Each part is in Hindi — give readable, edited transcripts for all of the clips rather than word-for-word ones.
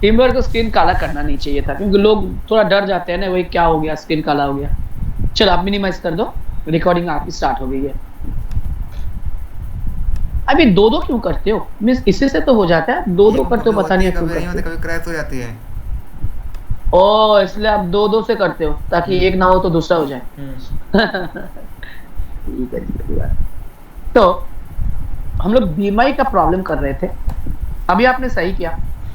टीम वर्क को स्क्रीन काला करना नहीं चाहिए था, क्योंकि लोग थोड़ा डर जाते हैं ना, वही क्या हो गया, स्क्रीन काला हो गया। चलो आप मिनिमाइज कर दो, रिकॉर्डिंग आपकी स्टार्ट हो गई है। अभी दो दो क्यों करते हो, मिस इसी से तो हो जाता है, दो ये दो करते कभी हो, पता होती नहीं है, है क्यों कभी नहीं करते होती, हो। कभी क्रैश हो जाती है। ओ इसलिए आप दो दो से करते हो, ताकि हम्म। एक ना हो तो दूसरा हो जाए। हम्म। ठीक है ठीक है। तो हम लोग बीएमआई का प्रॉब्लम कर रहे थे। अभी आपने सही किया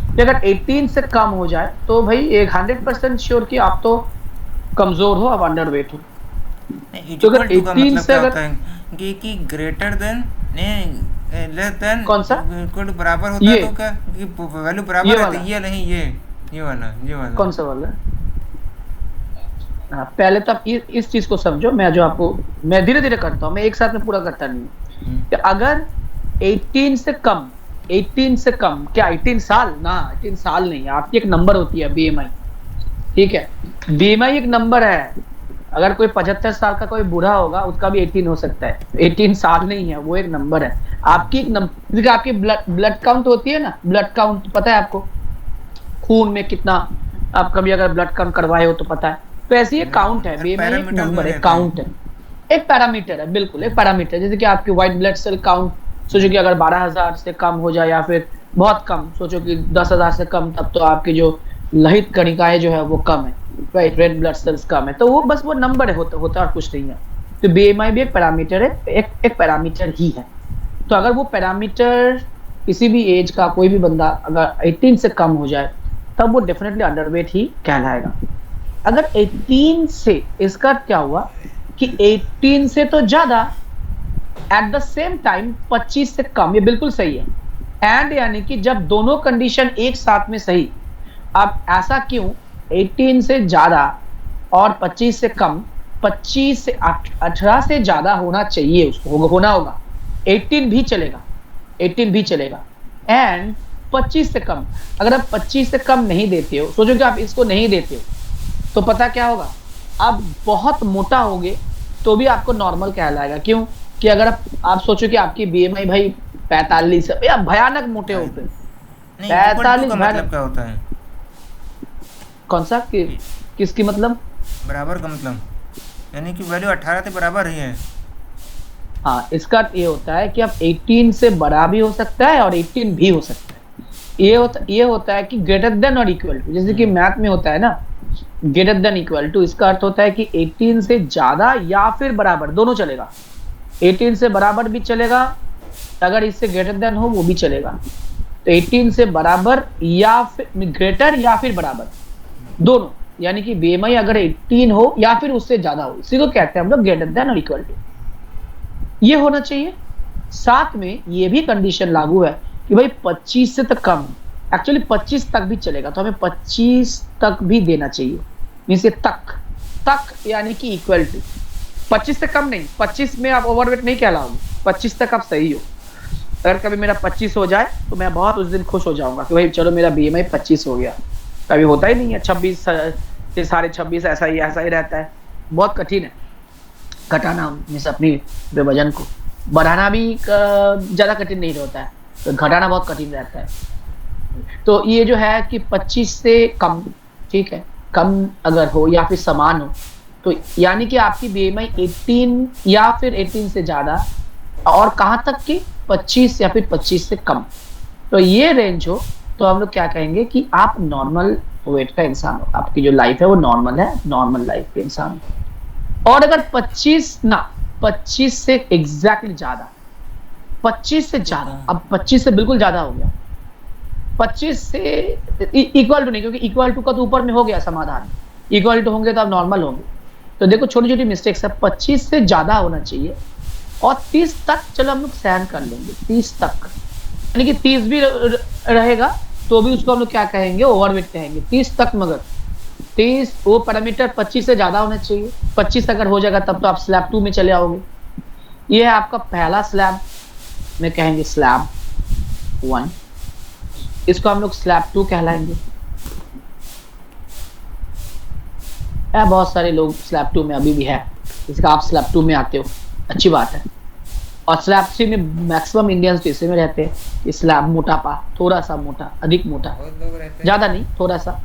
कि अगर 18 से कम हो जाए तो भाई एक 100% श्योर कि आप तो कमजोर हो, आप अंडरवेट हो। तो इक्वल अगर टू का 18 मतलब से क्या अगर होता है कि ग्रेटर देन लेस देन कौन सा, इक्वल टू बराबर होता है, ये तो क्या कि वैल्यू बराबर ये रहती वाला है, ये नहीं, ये वाला, ये वाला। कौन सा वाला। हाँ, पहले तो आप इस चीज को समझो, मैं जो आपको, मैं धीरे धीरे करता हूँ, मैं एक साथ में पूरा करता नहीं हूँ। हम्म। कि अगर 18 से कम, 18 से कम क्या 18 साल ना, 18 साल नहीं, आपकी एक नंबर होती है बीएमआई। ठीक है, बीएमआई एक नंबर है। अगर कोई 75 साल का कोई बूढ़ा होगा, उसका भी 18 हो सकता है, 18 साल नहीं है, वो एक नंबर है। आपकी एक नंबर, आपकी ब्लड ब्लड काउंट होती है ना, ब्लड काउंट पता है आपको, खून में कितना, आप कभी अगर ब्लड कम करवाए हो तो पता है। तो ऐसी एक काउंट है, बीएमआई एक पैरामीटर्स में नंबर है, रहते हैं। काउंट है, एक पैरामीटर है, बिल्कुल एक पैरामीटर। जैसे कि आपकी व्हाइट ब्लड सेल काउंट, सोचो कि अगर 12,000 से कम हो जाए, या फिर बहुत कम, सोचो कि 10,000 से कम, तब तो आपकी जो लोहित कणिकाएं जो है वो कम है, राइट, रेड ब्लड सेल्स कम है, तो वो बस वो नंबर है, होता है और कुछ नहीं है। तो बीएमआई भी एक पैरामीटर है, एक पैरामीटर ही है। तो अगर वो पैरामीटर किसी भी एज का कोई भी बंदा अगर 18 से कम हो जाए, तब वो डेफिनेटली अंडरवेट ही कहलाएगा। अगर 18 से, इसका क्या हुआ कि 18 से तो ज्यादा, एट द सेम टाइम 25 से कम, ये बिल्कुल सही है। एंड यानी कि जब दोनों कंडीशन एक साथ में सही। अब ऐसा क्यों, 18 से ज्यादा और 25 से कम, 25 से 18 से ज्यादा होना चाहिए, उसको होना होगा, 18 भी चलेगा, 18 भी चलेगा। एंड 25 से कम, अगर आप 25 से कम नहीं देते हो, सोचो कि आप इसको नहीं देते हो, तो पता क्या होगा, आप बहुत मोटा होगे तो भी आपको नॉर्मल कहलाएगा। क्यों, कि अगर आप सोचो कि आपकी बीएमआई भाई 45 है, आप भयानक मोटे हो फिर, नहीं, इक्वल टू 45 का मतलब भयानक। क्या होता है? कौन सा किसकी मतलब। बराबर का मतलब यानी कि वैल्यू 18 के बराबर ही है। हाँ, इसका अर्थ ये होता है कि आप 18 से बड़ा भी हो सकता है और 18 भी हो सकता है। ये होता है कि ग्रेटर देन और इक्वल टू, जैसे कि हम्म। मैथ में होता है ना, ग्रेटर देन इक्वल टू, इसका अर्थ होता है कि 18 से ज्यादा या फिर बराबर, दोनों चलेगा। 18 से बराबर भी चलेगा, अगर इससे ग्रेटर देन हो वो भी चलेगा। तो 18 से बराबर या फिर ग्रेटर या फिर बराबर, दोनों। यानी कि बीएमआई अगर 18 हो या फिर उससे ज्यादा हो, इसी को कहते हैं हम लोग ग्रेटर देन और इक्वल टू, ये होना चाहिए। साथ में ये भी कंडीशन लागू है कि भाई 25 से तक कम, एक्चुअली 25 तक भी चलेगा, तो हमें 25 तक भी देना चाहिए। मीन्स ये तक, तक यानी कि इक्वल टू, 25 से कम नहीं, 25 में आप ओवरवेट नहीं कहलाओगे, 25 तक आप सही हो। अगर कभी मेरा 25 हो जाए तो मैं बहुत उस दिन खुश हो जाऊंगा कि भाई चलो मेरा बीएमआई 25 हो गया। कभी होता ही नहीं है, 26 से साढ़े 26, ऐसा ही रहता है। बहुत कठिन है घटाना, मीन्स अपनी वजन को बढ़ाना भी ज्यादा कठिन नहीं होता है, तो घटाना बहुत कठिन रहता है। तो ये जो है कि 25 से कम, ठीक है, कम अगर हो या फिर समान हो, तो यानी कि आपकी बीएमआई 18 या फिर 18 से ज्यादा, और कहां तक की 25 या फिर 25 से कम, तो ये रेंज हो, तो हम लोग क्या कहेंगे कि आप नॉर्मल वेट का इंसान हो, आपकी जो लाइफ है वो नॉर्मल है, नॉर्मल लाइफ के इंसान हो। और अगर 25 ना, 25 से एग्जैक्टली ज्यादा, 25 से ज्यादा, अब 25 से बिल्कुल ज्यादा हो गया, 25 से इक्वल टू नहीं, क्योंकि इक्वल टू का तो ऊपर में हो गया समाधान, इक्वल टू होंगे तो आप नॉर्मल होंगे। तो देखो छोटी छोटी मिस्टेक्स है, 25 से ज्यादा होना चाहिए, और 30 तक चलो हम लोग सहन कर लेंगे, 30 तक, यानी कि 30 भी रहेगा तो भी उसको हम लोग क्या कहेंगे, ओवरवेट कहेंगे, 30 तक। मगर 30 वो पैरामीटर 25 से ज्यादा होना चाहिए, 25 अगर हो जाएगा तब तो आप स्लैब 2 में चले आओगे। ये है आपका पहला स्लैब, में कहेंगे स्लैब 1, इसको हम लोग स्लैब 2 कहलाएंगे। बहुत सारे लोग स्लैब 2 में अभी भी है, इसका आप स्लैब 2 में आते हो, अच्छी बात है। और स्लैब 3 में मैक्सिमम इंडियंस इसी में रहते हैं, स्लैब मोटापा, थोड़ा सा मोटा, अधिक मोटा, बहुत लोग रहते हैं। ज्यादा नहीं, थोड़ा सा,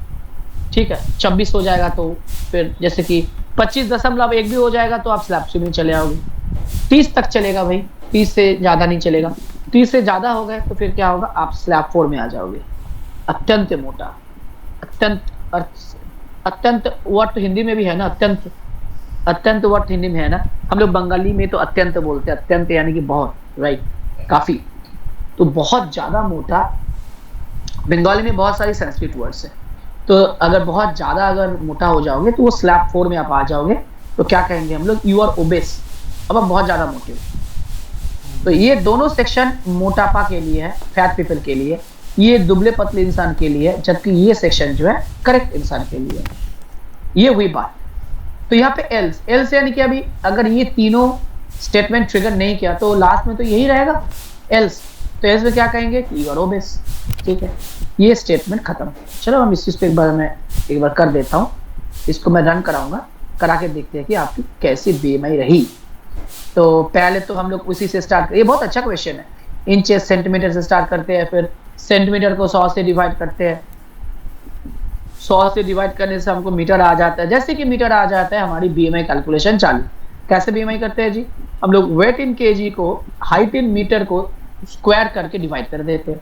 ठीक है। 26 हो जाएगा तो फिर जैसे कि 25.1 भी हो जाएगा तो आप स्लैब 3 में चले आओगे। 30 तक चलेगा भाई, 30 से ज्यादा नहीं चलेगा। 30 से ज्यादा हो गए तो फिर क्या होगा, आप स्लैब 4 में आ जाओगे। अत्यंत मोटा, अत्यंत, अत्यंत वर्ड हिंदी में भी है ना, अत्यंत, अत्यंत वर्ड हिंदी में है ना, हम लोग बंगाली में तो अत्यंत बोलते हैं, अत्यंत यानी कि बहुत, राइट, काफी। तो बहुत ज्यादा मोटा, बंगाली में बहुत सारी संस्कृत वर्ड्स है, तो अगर बहुत ज्यादा अगर मोटा हो जाओगे तो वो स्लैब 4 में आप आ जाओगे, तो क्या कहेंगे हम लोग, यू आर ओबेस, अब आप बहुत ज्यादा मोटे हो। तो ये दोनों सेक्शन मोटापा के लिए है, फैट पीपल के लिए, ये दुबले पतले इंसान के लिए है, जबकि ये सेक्शन जो है करेक्ट इंसान के लिए है। ये हुई बात। तो यहाँ पे एल्स, एल्स यानी कि अभी अगर ये तीनों स्टेटमेंट ट्रिगर नहीं किया तो लास्ट में तो यही रहेगा एल्स। तो एल्स में क्या कहेंगे कि यू आर ओबेस, ठीक है, ये स्टेटमेंट खत्म। चलो हम इस चीज पे एक बार कर देता हूँ, इसको मैं रन कराऊंगा, करा के देखते हैं कि आपकी कैसी बीएमआई रही। तो पहले तो हम लोग उसी से स्टार्ट, ये बहुत अच्छा क्वेश्चन है, इंचेस सेंटीमीटर से स्टार्ट करते हैं, फिर सेंटीमीटर को 100 से डिवाइड करते हैं, 100 से डिवाइड करने से हमको मीटर आ जाता है, जैसे कि मीटर आ जाता है हमारी बीएमआई कैलकुलेशन चालू। कैसे बीएमआई करते हैं जी, हम लोग वेट इन केजी को हाइट इन मीटर को स्क्वायर करके डिवाइड कर देते हैं,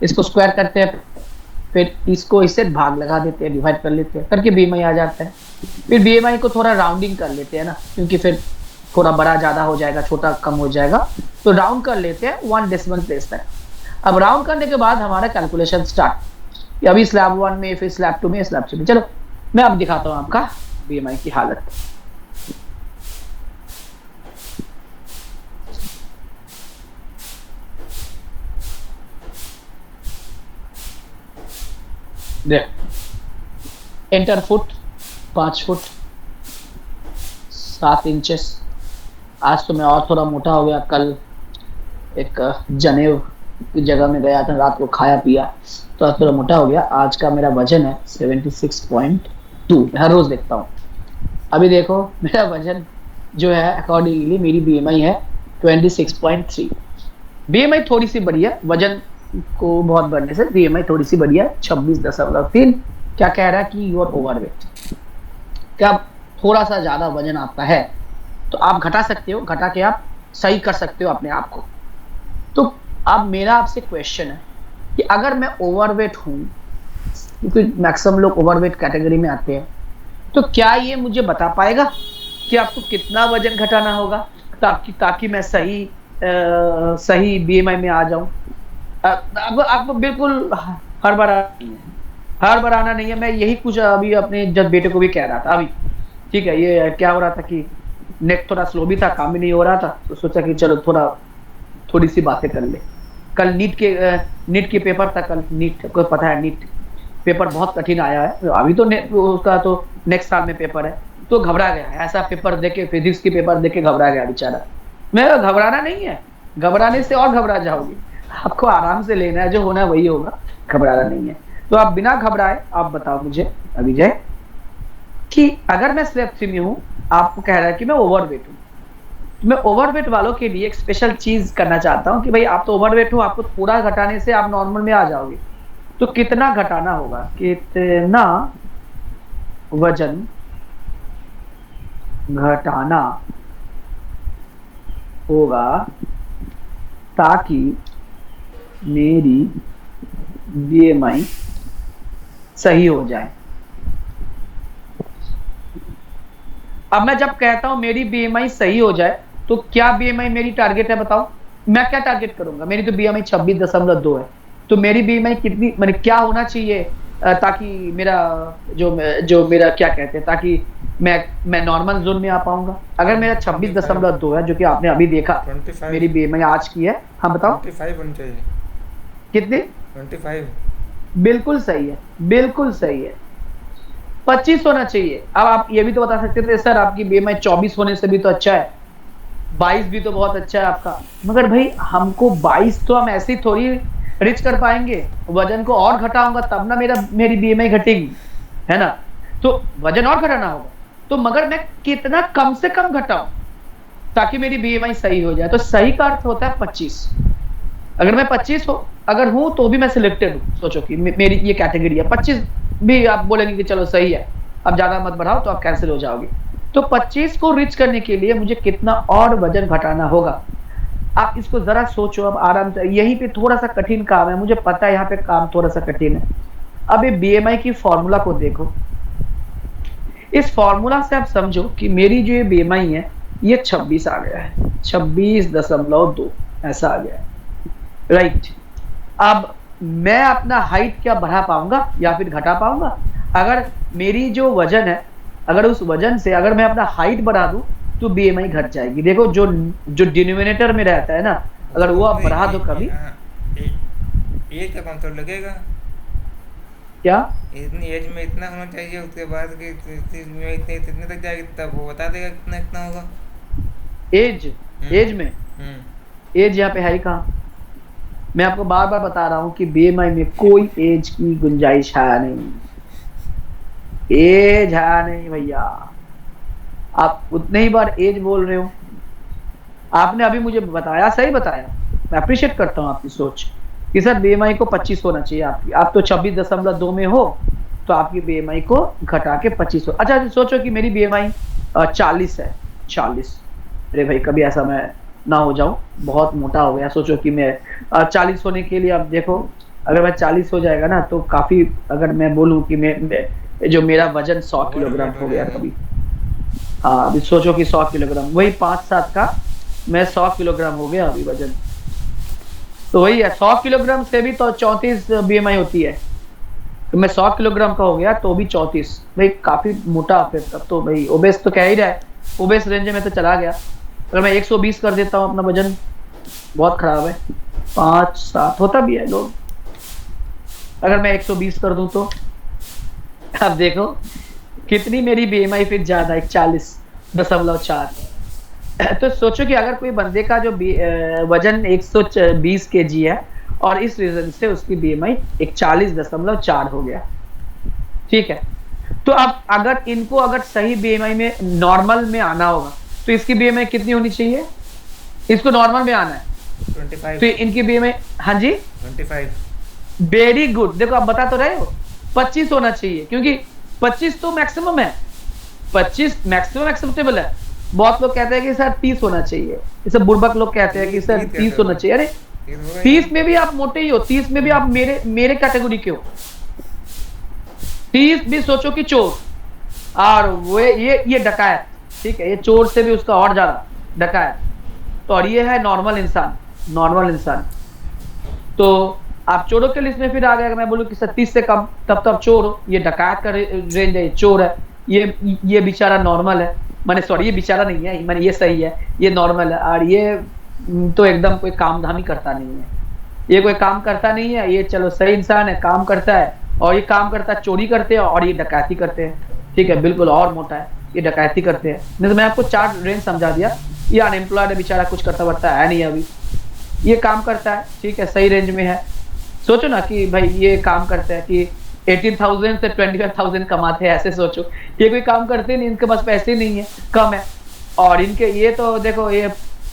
इसको स्क्वायर करते हैं, फिर इसको इससे भाग लगा देते हैं, डिवाइड कर लेते हैं, करके बीएमआई आ जाता है। फिर बीएमआई को थोड़ा राउंडिंग कर लेते हैं ना, क्योंकि फिर थोड़ा बड़ा ज्यादा हो जाएगा, छोटा कम हो जाएगा, तो राउंड कर लेते हैं 1 डेसिमल प्लेस तक। अब राउंड करने के बाद हमारा कैलकुलेशन स्टार्ट, अभी स्लैब 1 में, फिर स्लैब 2 में, स्लैब 3 में। चलो मैं अब दिखाता हूँ आपका बीएमआई की हालत। देख, एंटर फुट 5 फुट 7 इंचेस। आज तो मैं और थोड़ा मोटा हो गया, कल एक जनेव की जगह में गया था, रात को खाया पिया तो आज थोड़ा मोटा हो गया। आज का मेरा वजन है 76.2, हर रोज देखता हूँ। अभी देखो मेरा वजन जो है अकॉर्डिंगली मेरी बीएमआई है 26.3। बीएमआई थोड़ी सी बढ़ी है, वजन को बहुत बढ़ने से बीएमआई थोड़ी सी बढ़ी है 26.3। क्या कह रहा है कि यू आर ओवरवेट, क्या थोड़ा सा ज्यादा वजन आपका है तो आप घटा सकते हो, घटा के आप सही कर सकते हो अपने आप को। तो अब मेरा आपसे क्वेश्चन है कि अगर मैं ओवरवेट हूं, क्योंकि मैक्सिमम लोग ओवरवेट कैटेगरी में आते हैं, तो क्या ये मुझे बता पाएगा कि आपको कितना वजन घटाना होगा ताकि मैं सही बीएमआई में आ जाऊं। अब आपको बिल्कुल हड़बड़ाना नहीं है। मैं यही कुछ अभी अपने जब बेटे को भी कह रहा था अभी, ठीक है, ये क्या हो रहा था कि नेट थोड़ा स्लो भी था, काम भी नहीं हो रहा था, तो सोचा कि चलो थोड़ी सी बातें कर ले। कल नीट के पेपर था, कल नीट को पता है, नीट पेपर बहुत कठिन आया है, अभी तो उसका तो नेक्स्ट साल में पेपर है, तो घबरा गया। ऐसा पेपर देके, फिजिक्स की पेपर देके घबरा गया बेचारा। मैं घबराना नहीं है, घबराने से और घबरा जाओगे, आपको आराम से लेना है, जो होना है वही होगा, घबराना नहीं है। तो आप बिना घबराए आप बताओ मुझे अभी जय कि अगर मैं स्लैब 3 में हूँ, आपको कह रहा है कि मैं ओवरवेट हूँ, तो मैं ओवरवेट वालों के लिए एक स्पेशल चीज करना चाहता हूँ कि भाई आप तो ओवरवेट हो, आपको थोड़ा घटाने से आप नॉर्मल में आ जाओगे, तो कितना घटाना होगा, कितना वजन घटाना होगा ताकि मेरी बीएमआई सही हो जाए। अब मैं जब कहता हूं मेरी बीएमआई सही हो जाए, तो क्या बीएमआई मेरी टारगेट है बताओ, मैं क्या टारगेट करूंगा। मेरी तो बीएमआई 26.2 है, तो मेरी बीएमआई कितनी, मैंने क्या होना चाहिए ताकि मेरा जो मेरा क्या कहते हैं, ताकि मैं नॉर्मल जोन में आ पाऊंगा। अगर मेरा 26.2 है, जो कि आपने अभी देखा 25 मेरी बीएमआई आज की है, हाँ बताओ 25 होनी चाहिए। कितनी, 25। बिल्कुल सही है, बिल्कुल सही है, 25 होना चाहिए। अब आप ये भी तो बता सकते थे सर आपकी बीएमआई 24 होने से भी तो अच्छा है, 22 भी तो बहुत अच्छा है आपका, मगर भाई हमको 22 तो हम ऐसे ही थोड़ी रिच कर पाएंगे, वजन को और घटाऊंगा तब ना मेरी बीएमआई घटेगी, है ना। तो वजन और घटाना होगा, तो मगर मैं कितना कम से कम घटाऊं ताकि मेरी बीएमआई सही हो जाए। तो सही का अर्थ होता है 25। अगर मैं 25 अगर हूं तो भी मैं सिलेक्टेड हूं। सोचो कि मेरी ये कैटेगरी है। 25 भी आप बोलेंगे कि चलो सही है, अब ज्यादा मत बढ़ाओ तो आप कैंसिल हो जाओगे। तो 25 को रीच करने के लिए मुझे कितना और वजन घटाना होगा? आप इसको जरा सोचो अब आराम से। यहीं पे थोड़ा सा कठिन काम है, मुझे पता है यहाँ पे काम थोड़ा सा कठिन है। अब ये बीएमआई की फॉर्मूला को देखो। इस फॉर्मूला से आप समझो कि मेरी जो ये बीएमआई है ये 26 आ गया है, 26.2 ऐसा आ गया है, राइट। अब मैं अपना हाइट क्या बढ़ा पाऊंगा या फिर घटा पाऊंगा? अगर मेरी जो वजन है, अगर उस वजन से अगर मैं अपना हाइट बढ़ा दूं तो बीएमआई घट जाएगी। देखो जो जो डिनोमिनेटर में रहता है ना, अगर वो आप बढ़ा दो कभी, एज का कौन लगेगा? क्या इतनी एज में इतना होना चाहिए, उसके बाद कि इतने तक जाएगी तब वो बता देगा कितना इतना होगा। एज में एज यहाँ पे है ही कहाँ? मैं आपको बार बार बता रहा हूँ कि बीएमआई में कोई एज की गुंजाइश है नहीं, एज है नहीं भैया। आप उतने ही बार एज बोल रहे हो। आपने अभी मुझे बताया, सही बताया, मैं अप्रिशिएट करता हूँ आपकी सोच कि सर बीएमआई को 25 होना चाहिए आपकी। आप तो 26.2 में हो, तो आपकी बीएमआई को घटा के 25 हो। अच्छा सोचो कि मेरी बीएमआई 40 है, 40। अरे भाई कभी ऐसा मैं ना हो जाऊं, बहुत मोटा हो गया। सोचो कि मैं 40 होने के लिए, अब देखो अगर मैं 40 हो जाएगा ना तो काफी, अगर मैं बोलूं कि जो मेरा वजन 100 किलोग्राम हो गया कभी, हाँ अभी सोचो कि 100 किलोग्राम, वही 5-7 का मैं 100 किलोग्राम हो गया अभी वजन। तो वही है, 100 किलोग्राम से भी तो 34 बीएमआई होती है। तो मैं 100 किलोग्राम का हो गया तो भी 34, भाई काफी मोटा। फिर तब तो भाई ओबेस तो कह ही रहा है, ओबेस रेंज में तो चला गया। अगर मैं 120 कर देता हूँ अपना वजन, बहुत खराब है। 5-7 होता भी है लोग, अगर मैं 120 कर दूं तो अब देखो कितनी मेरी बीएमआई फिर ज्यादा है, 40.4। तो सोचो कि अगर कोई बंदे का जो वजन 120 केजी है और इस रीजन से उसकी बीएमआई 41.4 हो गया, ठीक है। तो अब अगर इनको अगर सही बीएमआई में नॉर्मल में आना होगा तो इसकी बीएमआई कितनी होनी चाहिए? इसको नॉर्मल में आना है 25। तो इनकी बीएमआई, हाँ जी 25। Very good. देखो आप बता तो रहे हो 25 होना चाहिए, क्योंकि 25 तो मैक्सिमम है, 25 मैक्सिमम एक्सेप्टेबल है। बहुत लोग कहते हैं कि सर 30 होना चाहिए, जैसे बुर्बक लोग कहते हैं कि सर 30 होना चाहिए। अरे 30 में भी आप मोटे ही हो, 30 में भी आप मेरे कैटेगरी के हो। 30 भी सोचो कि चोर, और वो ये डकायत, ठीक है, ये चोर से भी उसका और ज्यादा डकायत। तो और ये है नॉर्मल इंसान, नॉर्मल इंसान। तो आप चोरों के लिस्ट में फिर आ गया। मैं बोलूं कि 30 से कम तब तो आप चोर हो। ये डकायत का रेंज है, चोर है। ये बेचारा नॉर्मल है, मैंने सॉरी ये बेचारा नहीं है, मैंने ये सही है, ये नॉर्मल है। और ये तो एकदम कोई काम धाम ही करता नहीं है, ये कोई काम करता नहीं है, ये चलो सही इंसान है, काम करता है। और ये काम करता है, चोरी करते हैं और ये डकैती करते हैं, ठीक है, बिल्कुल और मोटा है, ये डकैती करते हैं। नहीं तो मैं आपको 4 रेंज समझा दिया। ये अनएम्प्लॉयड है बेचारा, कुछ करता वर्ता है नहीं अभी, ये काम करता है, ठीक है, सही रेंज में है। सोचो ना कि भाई ये काम करता है कि 18,000 से 25,000 कमाते हैं, ऐसे सोचो। ये कोई काम करते नहीं, इनके पास पैसे नहीं है, कम है। और इनके ये तो देखो ये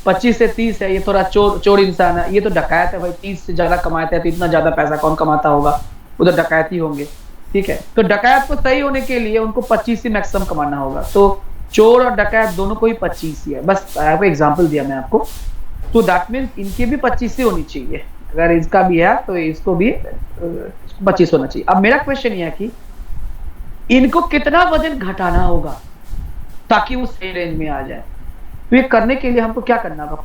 25 से 30 है, ये थोड़ा चोर इंसान है। ये तो डकैत है भाई, 30 से ज्यादा कमाते हैं, तो इतना ज्यादा पैसा कौन कमाता होगा, उधर डकैती होंगे, ठीक है। तो डकैत को सही होने के लिए उनको 25 ही मैक्सिमम कमाना होगा। तो चोर और डकैत दोनों को ही 25 ही है, बस आपको एग्जाम्पल दिया मैं आपको। तो दैट मीन्स इनकी भी 25 ही होनी चाहिए। अगर इसका भी है तो इसको भी 25 होना चाहिए। अब मेरा क्वेश्चन ये है कि इनको कितना वजन घटाना होगा ताकि वो सही रेंज में आ जाए। तो ये करने के लिए हमको क्या करना होगा?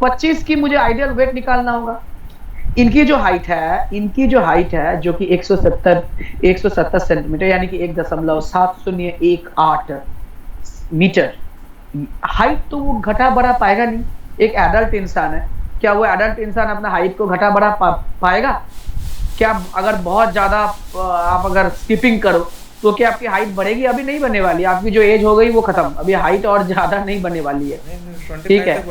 25 की मुझे आइडियल वेट निकालना होगा। इनकी जो हाइट है जो कि 170 सेंटीमीटर, यानी कि 1.7018 मीटर हाइट, तो वो घटा बढ़ा पाएगा नहीं। एक एडल्ट इंसान है, क्या वो एडल्ट इंसान अपना हाइट को घटा बढ़ा पाएगा? क्या अगर बहुत ज्यादा आप अगर स्किपिंग करो तो क्या आपकी हाइट बढ़ेगी? अभी नहीं बनने वाली। आपकी जो एज हो गई वो खत्म, अभी हाइट और ज्यादा नहीं बनने वाली है, ठीक है।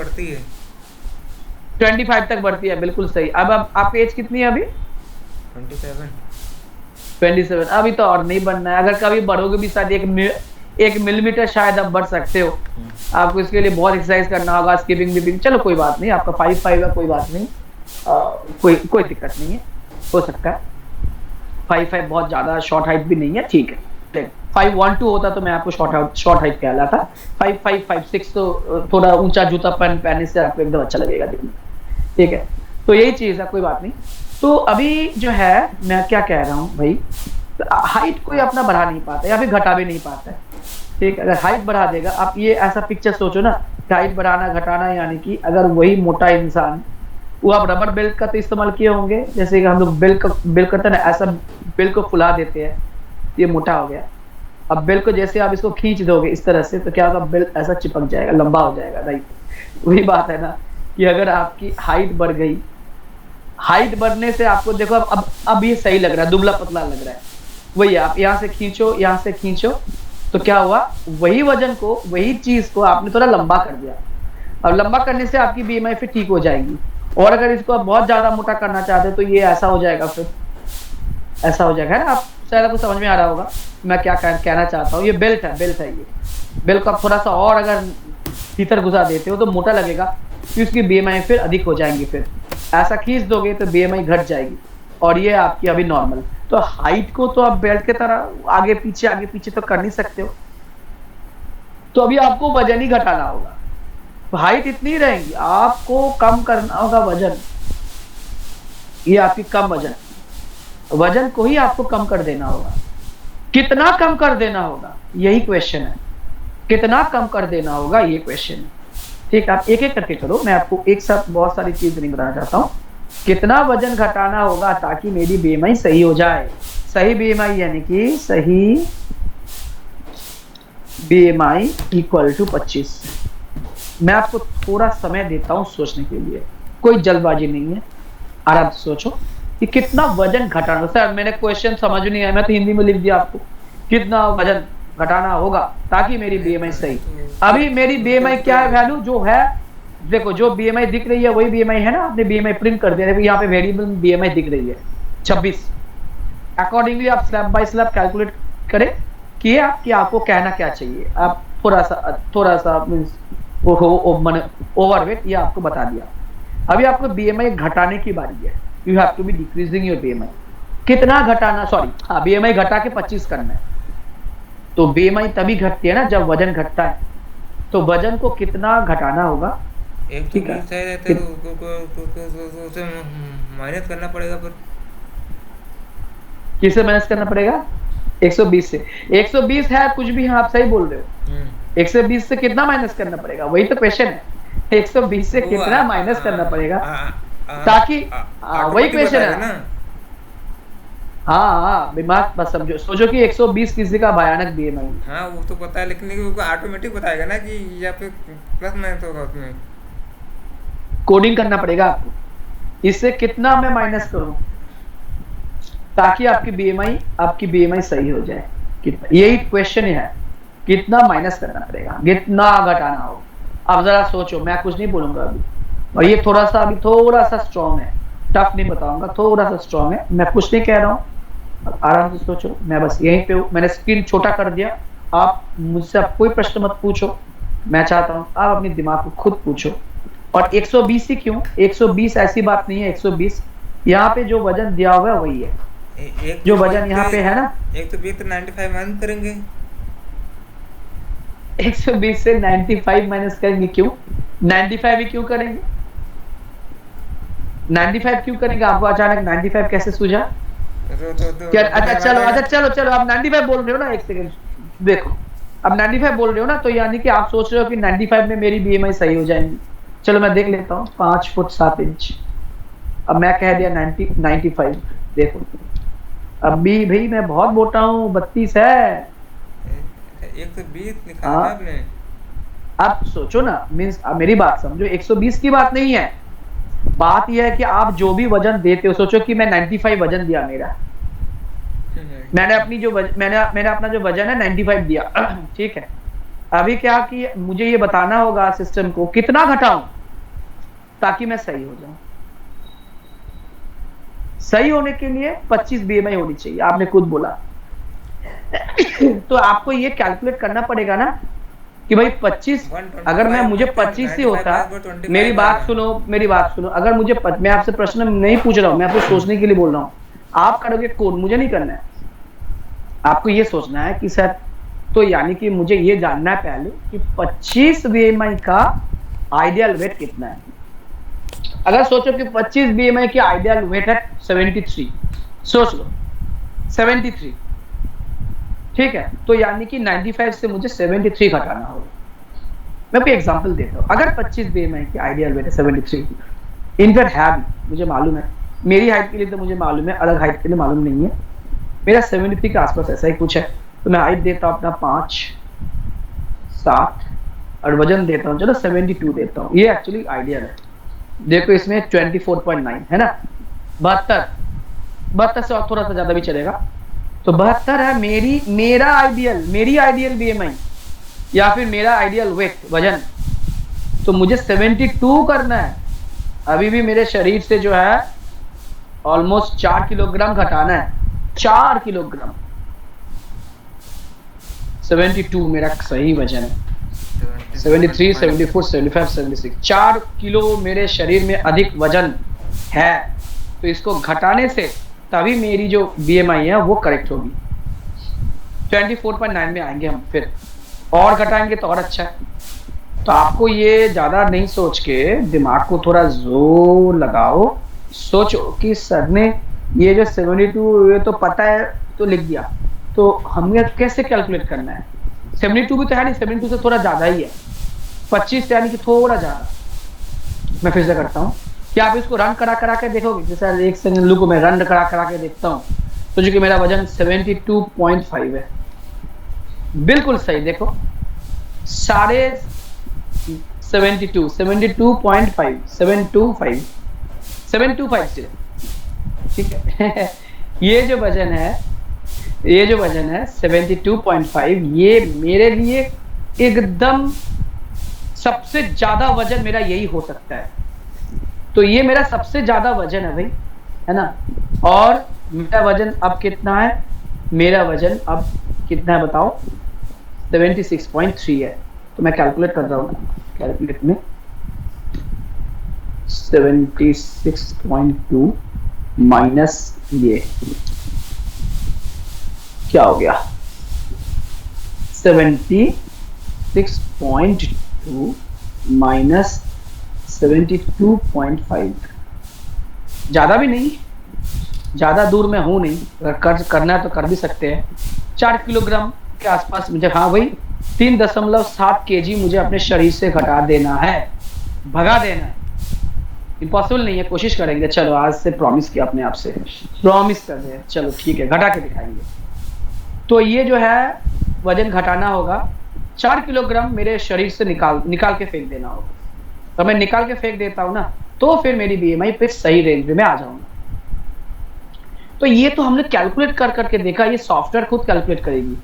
25 तक बढ़ती है, बिल्कुल सही। अब आपकी एज कितनी है अभी? 27। अभी तो और नहीं बनना है। अगर कभी बढ़ोगे भी शायद 1 मिलीमीटर शायद आप बढ़ सकते हो। आपको इसके लिए बहुत एक्सरसाइज करना होगा, स्किपिंग विपिंग, चलो कोई बात नहीं, आपका 5-5 है, कोई बात नहीं, कोई दिक्कत नहीं है, हो सकता है। 5-5 बहुत ज्यादा शॉर्ट हाइट भी नहीं है, ठीक है। 5-1-2 होता तो मैं आपको शॉर्ट हाइट कहलाता। 5-5-5-6 तो थोड़ा ऊंचा जूता पहनने से आपको एकदम अच्छा लगेगा देखने, ठीक है। तो यही चीज है, कोई बात नहीं। तो अभी जो है मैं क्या कह रहा हूँ भाई, हाइट कोई अपना बढ़ा नहीं पाता या फिर घटा भी नहीं पाता है, ठीक। अगर हाइट बढ़ा देगा, आप ये ऐसा पिक्चर सोचो ना, हाइट बढ़ाना घटाना, यानी कि अगर वही मोटा इंसान, वो आप रबर बेल्ट का तो इस्तेमाल किए होंगे, जैसे कि हम लोग बेल्ट करते हैं ना, ऐसा बेल्ट को फुला देते हैं, ये मोटा हो गया। अब बेल्ट को जैसे आप इसको खींच दोगे इस तरह से, तो क्या होगा, बेल्ट ऐसा चिपक जाएगा, लंबा हो जाएगा, राइट। वही बात है ना कि अगर आपकी हाइट बढ़ गई, हाइट बढ़ने से आपको देखो अब ये सही लग रहा है, दुबला पतला लग रहा है, वही आप यहाँ से खींचो, यहाँ से खींचो, तो क्या हुआ, वही वजन को, वही चीज को आपने थोड़ा लंबा कर दिया। अब लंबा करने से आपकी बीएमआई फिर ठीक हो जाएगी। और अगर इसको आप बहुत ज्यादा मोटा करना चाहते हो तो ये ऐसा हो जाएगा, फिर ऐसा हो जाएगा, है ना। आप शायद आपको समझ में आ रहा होगा मैं क्या कहना चाहता हूँ। ये बेल्ट है, बेल्ट है, ये बेल्ट को आप थोड़ा सा और अगर भीतर घुसा देते हो तो मोटा लगेगा, फिर उसकी बीएमआई फिर अधिक हो जाएंगी, फिर ऐसा खींच दोगे तो बीएमआई घट जाएगी, और ये आपकी अभी नॉर्मल। तो हाइट को तो आप बेल्ट के तरह आगे पीछे तो कर नहीं सकते हो, तो अभी आपको वजन ही घटाना होगा। तो हाइट इतनी रहेगी, आपको कम करना होगा वजन, ये आपकी कम वजन को ही आपको कम कर देना होगा। कितना कम कर देना होगा, यही क्वेश्चन है, कितना कम कर देना होगा, ये क्वेश्चन है, ठीक। आप एक एक करके करो, मैं आपको एक साथ बहुत सारी चीज नहीं बताना चाहता हूँ। कितना वजन घटाना होगा ताकि मेरी बीएमआई सही हो जाए। सही बीएमआई यानी कि सही बीएमआई इक्वल टू 25। मैं आपको थोड़ा समय देता हूं सोचने के लिए, कोई जल्दबाजी नहीं है, आराम से सोचो कि कितना वजन घटाना। सर मैंने क्वेश्चन समझ नहीं आया, मैं तो हिंदी में लिख दिया आपको, कितना वजन घटाना होगा ताकि मेरी बीएमआई सही। अभी मेरी बीएमआई क्या है, वैल्यू जो है, देखो जो बीएमआई दिख रही है वही बीएमआई है ना, आपने बीएमआई प्रिंट कर दिया, यहाँ पे वेरिएबल बीएमआई दिख रही है 26। अकॉर्डिंगली आप स्लैब बाय स्लैब कैलकुलेट करें कि आपको कहना क्या चाहिए। आप थोड़ा सा मींस ओवरवेट, ये आपको बता दिया। अभी आपको बीएमआई घटाने की बारी है, you have to be decreasing your BMI. कितना घटाना, सॉरी हाँ, बीएमआई घटा के 25 करना है। तो बीएमआई तभी घटती है ना जब वजन घटता है, तो वजन को कितना घटाना होगा, ठीक है, उसे माइनस करना पड़ेगा, पर किसे माइनस करना पड़ेगा, 120 से। 120 है कुछ भी, हाँ आप सही बोल रहे हो, 120 से कितना माइनस करना पड़ेगा, वही तो क्वेश्चन है। 120 से कितना माइनस करना पड़ेगा ताकि, वही क्वेश्चन है ना। हाँ दिमाग बस समझो, सोचो कि 120 किसी का भयानक बीएमआई। हाँ वो तो पता है, लेकिन वो ऑटोमेटिक बताएगा ना कि यहाँ पे प्लस माइनस होगा, उसमें कोडिंग करना पड़ेगा आपको, इससे कितना मैं माइनस करूं ताकि आपकी बीएमआई सही हो जाए। यही क्वेश्चन है, कितना माइनस करना पड़ेगा, कितना घटाना हो। अब जरा सोचो, मैं कुछ नहीं बोलूंगा अभी, और ये थोड़ा सा स्ट्रॉन्ग है, टफ नहीं बताऊंगा, थोड़ा सा स्ट्रॉन्ग है, मैं कुछ नहीं कह रहा हूँ, आराम से सोचो। मैं बस यहीं पे हूँ, मैंने स्क्रीन छोटा कर दिया, आप मुझसे कोई प्रश्न मत पूछो, मैं चाहता हूँ आप अपने दिमाग को खुद पूछो। और 120 ही क्यों, 120 ऐसी बात नहीं है, 120 यहाँ पे जो वजन दिया हुआ है वही है, जो वजन यहाँ पे है ना। 120 तो 95 माइनस करेंगे, 120 से 95 माइनस करेंगे, क्यों 95 ही क्यों करेंगे, 95 क्यों करेंगे, आपको अचानक 95 कैसे सूझा? अच्छा चलो आप 95 बोल रहे हो ना, एक सेकंड देखो, अब 95 बोल रहे हो ना, तो यानी कि आप सोच रहे हो कि 95 में मेरी बीएमआई सही हो जाएगी। चलो मैं देख लेता हूँ, 5 फुट 7 इंच, अब मैं कह दिया 95। देखो अभी भाई मैं बहुत मोटा हूँ, 32 है, 120 लिखा है आपने। अब सोचो ना, मीन्स मेरी बात समझो, 120 की बात नहीं है, बात यह है कि आप जो भी वजन देते हो, सोचो कि मैं 95 वजन दिया मेरा, मैंने अपना जो वजन है 95 दिया, ठीक है। अभी क्या कि मुझे ये बताना होगा सिस्टम को कितना घटाऊं ताकि मैं सही हो जाऊं। सही होने के लिए 25 बीएमआई होनी चाहिए, आपने खुद बोला। तो आपको ये कैलकुलेट करना पड़ेगा ना कि भाई 25, अगर मैं मुझे 25 से होता, मेरी बात सुनो, मेरी बात सुनो, अगर मुझे मैं आपसे प्रश्न नहीं पूछ रहा हूं, मैं आपको सोचने के लिए बोल रहा हूं, आप करोगे कोड, मुझे नहीं करना है। आपको ये सोचना है कि सर, तो यानी कि मुझे ये जानना है पहले कि 25 बीएमआई का आइडियल वेट कितना है। अगर सोचो कि 25 बीएमआई की आइडियल वेट है 73, सोच लो 73, ठीक है, तो यानी कि 95 से मुझे 73 घटाना होगा। मैं कोई एग्जांपल देता हूं, अगर 25 बीएमआई की आइडियल वेट है 73, इनफैक्ट है भी, मुझे मालूम है, मेरी हाइट के लिए तो मुझे मालूम है, अलग हाइट के लिए मालूम नहीं है, मेरा 73 के आसपास ऐसा ही कुछ है, तो मैं हाइट देता हूं अपना 5, 7 और वजन देता हूं, चलो 72 देता हूं, ये एक्चुअली आइडियल है। देखो इसमें 24.9 है ना, 72 से और थोड़ा सा ज्यादा भी चलेगा, तो 72 है मेरी आइडियल बीएमआई या फिर मेरा आइडियल वेट, वजन। तो मुझे 72 करना है, अभी भी मेरे शरीर से जो है ऑलमोस्ट 4 किलोग्राम घटाना है, 4 किलोग्राम। 72 मेरा सही वजन है, 73, 74, 75, 76, 4 किलो मेरे शरीर में अधिक वजन है, तो इसको घटाने से तभी मेरी जो बीएमआई है वो करेक्ट होगी। 24.9 में आएंगे हम, फिर और घटाएंगे तो और अच्छा है। तो आपको ये ज्यादा नहीं सोच के दिमाग को थोड़ा जोर लगाओ, सोचो कि सर ने ये जो 72 ये तो पता है तो लिख दिया, तो हमें कैसे कैलकुलेट करना है। 72 भी तो है नहीं, 72 से थोड़ा ज्यादा ही है, 25 यानी कि थोड़ा ज्यादा। मैं फिर से करता हूँ, क्या आप इसको रन करा के देखोगे, जैसे एक सेकंड लुको, मैं रन करा के देखता हूँ, तो जो कि मेरा वजन 72.5 है, बिल्कुल सही। देखो साढ़े 72, 72.5, 725 से, ठीक है। ये जो वजन है 72.5, ये मेरे लिए एकदम सबसे ज्यादा वजन मेरा यही हो सकता है। तो ये मेरा सबसे ज्यादा वजन है भाई, है ना। और मेरा वजन अब कितना है, मेरा वजन अब कितना है बताओ, 76.3 है। तो मैं कैलकुलेट कर रहा हूँ, कैलकुलेट में 76.2 माइनस ये क्या हो गया, 76.2 माइनस 72.5, ज्यादा भी नहीं, ज्यादा दूर में हूं नहीं, अगर करना है तो कर भी सकते हैं। 4 किलोग्राम के आसपास मुझे, हाँ भाई 3.7 kg मुझे अपने शरीर से घटा देना है, भगा देना है। इम्पॉसिबल नहीं है, कोशिश करेंगे। चलो आज से प्रॉमिस किया अपने आप से, प्रॉमिस कर रहे हैं, चलो ठीक है, घटा के दिखाएंगे। तो ये जो है वजन घटाना होगा, 4 किलोग्राम मेरे शरीर से निकाल के फेंक देना होगा। तो मैं निकाल के फेंक देता हूं ना, तो फिर मेरी बीएमआई फिर सही रेंज में आ जाऊंगा। तो ये तो हमने कैलकुलेट कर करके देखा, ये सॉफ्टवेयर खुद कैलकुलेट करेगी।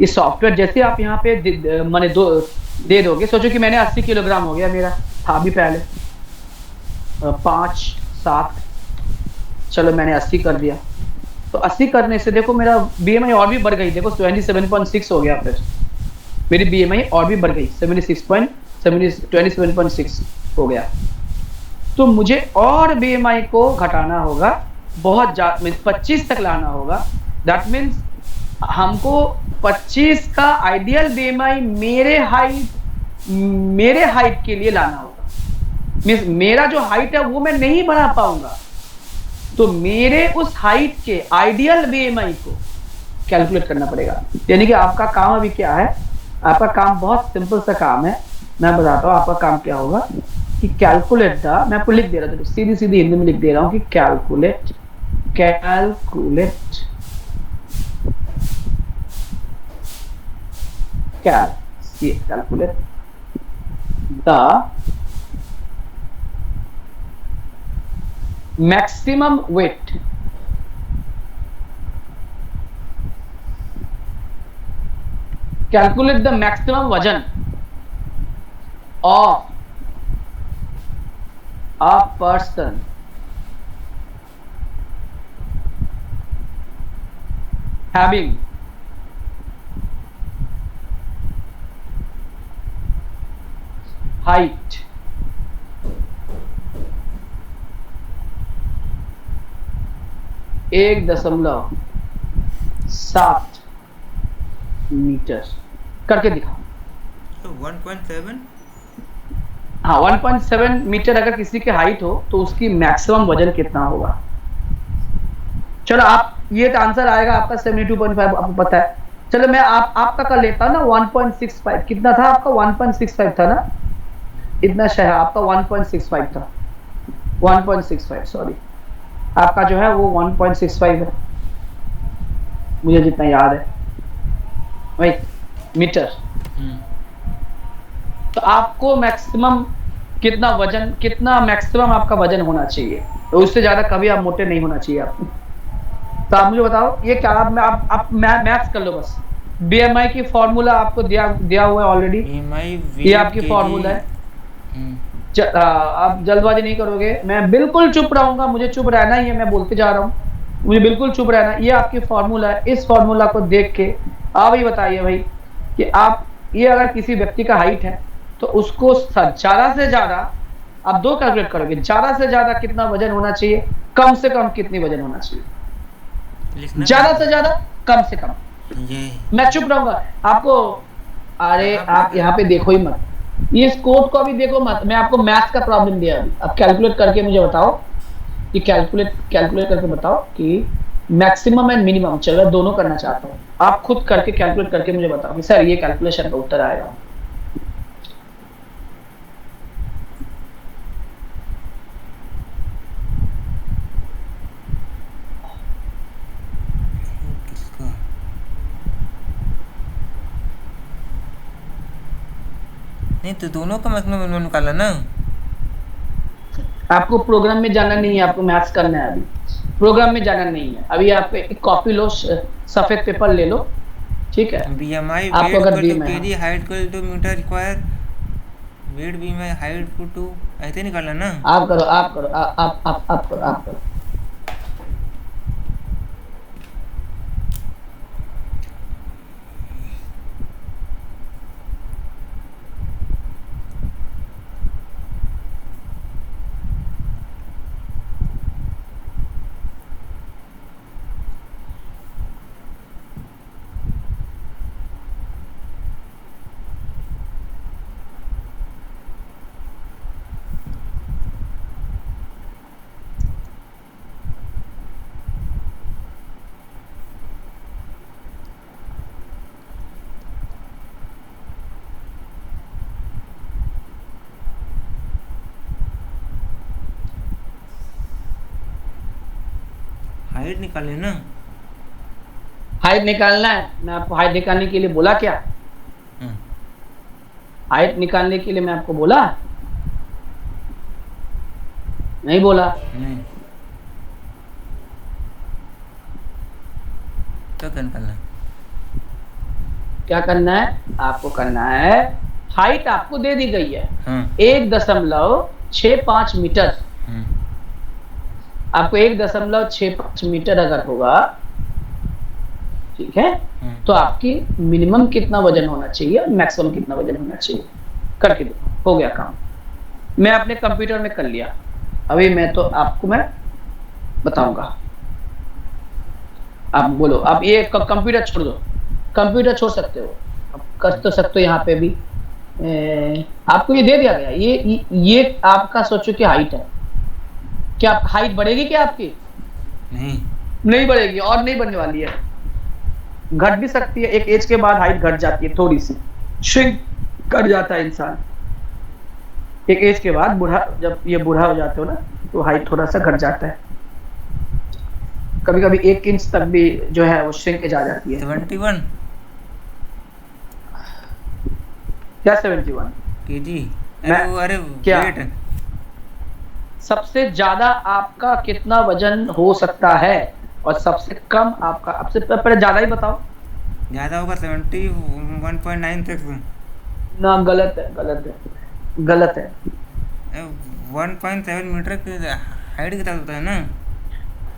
ये सॉफ्टवेयर जैसे आप यहाँ पे मैंने दे दोगे, सोचो कि मैंने 80 किलोग्राम हो गया, मेरा था भी पहले 5, 7, चलो मैंने 80 कर दिया, तो 80 करने से देखो मेरा बीएमआई और भी बढ़ गई, देखो 27.6 हो गया, फिर मेरी बीएमआई और भी बढ़ गई, 27.6 हो गया। तो मुझे और बीएमआई को घटाना होगा, बहुत 25 तक लाना होगा। दैट मीन्स हमको 25 का आइडियल बीएमआई मेरे हाइट के लिए लाना होगा। मीन्स मेरा जो हाइट है वो मैं नहीं बना पाऊंगा, तो मेरे उस हाइट के आइडियल बीएमआई को कैलकुलेट करना पड़ेगा। यानी कि आपका काम अभी क्या है, आपका काम बहुत सिंपल सा काम है, मैं बताता हूँ आपका काम क्या होगा कि कैलकुलेट मैं आपको लिख दे रहा था, सीधी हिंदी में लिख दे रहा हूँ कि calculate the maximum weight calculate the maximum वजन of a person having height एक 1.7 मीटर करके दिखाओ। तो 1.7 हाँ 1.7 मीटर अगर किसी की हाइट हो तो उसकी मैक्सिमम वजन कितना होगा? चलो आप ये तो आंसर आएगा आपका 72.5 आपको पता है। चलो मैं आपका कर लेता हूँ ना 1.65 कितना था आपका 1.65 था ना इतना शायद आपका 1.65 था 1.65 सॉरी आपका जो है वो 1.65 है मुझे जितना याद है वही मीटर। तो आपको मैक्सिमम कितना मैक्सिमम आपका वजन होना चाहिए तो उससे ज्यादा कभी आप मोटे नहीं होना चाहिए आपको। तो आप मुझे बताओ ये क्या आप मैथ्स कर लो बस। बीएमआई की फॉर्मूला आपको दिया हुआ है ऑलरेडी। ये आपकी फॉर्मूला है। आप जल्दबाजी नहीं करोगे मैं बिल्कुल चुप रहूंगा मुझे चुप रहना ही है मैं बोलते जा रहा हूँ मुझे बिल्कुल चुप रहना। ये आपकी फॉर्मूला है इस फॉर्मूला को देख के आप ही बताइए भाई कि आप ये अगर किसी व्यक्ति का हाइट है तो उसको ज्यादा से ज्यादा आप दो कैलकुलेट करोगे ज्यादा से ज्यादा कितना वजन होना चाहिए कम से कम कितनी वजन होना चाहिए ज्यादा से ज्यादा कम से कम। मैं चुप रहूंगा आपको। अरे आप यहाँ पे देखो ही मत इस कोड को अभी देखो मत मैं आपको मैथ्स का प्रॉब्लम दिया अभी अब कैलकुलेट करके मुझे बताओ कि कैलकुलेट करके बताओ कि मैक्सिमम एंड मिनिमम चलो दोनों करना चाहता हूँ आप खुद करके कैलकुलेट करके मुझे बताओ कि सर ये कैलकुलेशन का उत्तर आएगा। नहीं तो दोनों का मैक्सिमम निकाला ना। आपको प्रोग्राम में जाना नहीं है आपको मैथ्स करना है अभी प्रोग्राम में जाना नहीं है अभी आप एक कॉपी लो सफेद पेपर ले लो ठीक है। बीएमआई आपको अगर kg height to metre square weight BMI height to ऐसे निकालना ना। आप करो आप करो। हाइट निकाले ना। हाइट निकालना है मैं आपको हाइट निकालने के लिए बोला क्या? हाइट निकालने के लिए मैं आपको बोला नहीं बोला नहीं तो क्या करना है आपको करना है हाइट आपको दे दी गई है 1.65 मीटर आपको 1.65 मीटर अगर होगा ठीक है तो आपकी मिनिमम कितना वजन होना चाहिए और मैक्सिमम कितना वजन होना चाहिए करके दो हो गया काम। मैं अपने कंप्यूटर में कर लिया अभी मैं तो आपको मैं बताऊंगा। आप बोलो आप ये कंप्यूटर छोड़ दो कंप्यूटर छोड़ सकते हो आप कर तो सकते हो यहाँ पे भी आपको ये दे दिया गया ये आपका सोचो कि हाइट है क्या हाइट बढ़ेगी क्या आपकी? नहीं बढ़ेगी और नहीं बढ़ने वाली है घट भी सकती है एक एज के बाद हाइट घट जाती है थोड़ी सी श्रिंक कर जाता है इंसान एक एज के बाद जब ये बूढ़ा हो जाते हो ना तो हाइट थोड़ा सा घट जाता है कभी कभी 1 इंच तक भी जो है वो श्रिंकेज आ जाती है। 71 क्या 71 केजी अरे क्या सबसे ज्यादा आपका कितना वजन हो सकता है और सबसे कम आपका आपसे पहले ज्यादा ही बताओ। ज्यादा होगा 71.96 ना गलत है 1.7 मीटर की हाइट कितना होता है ना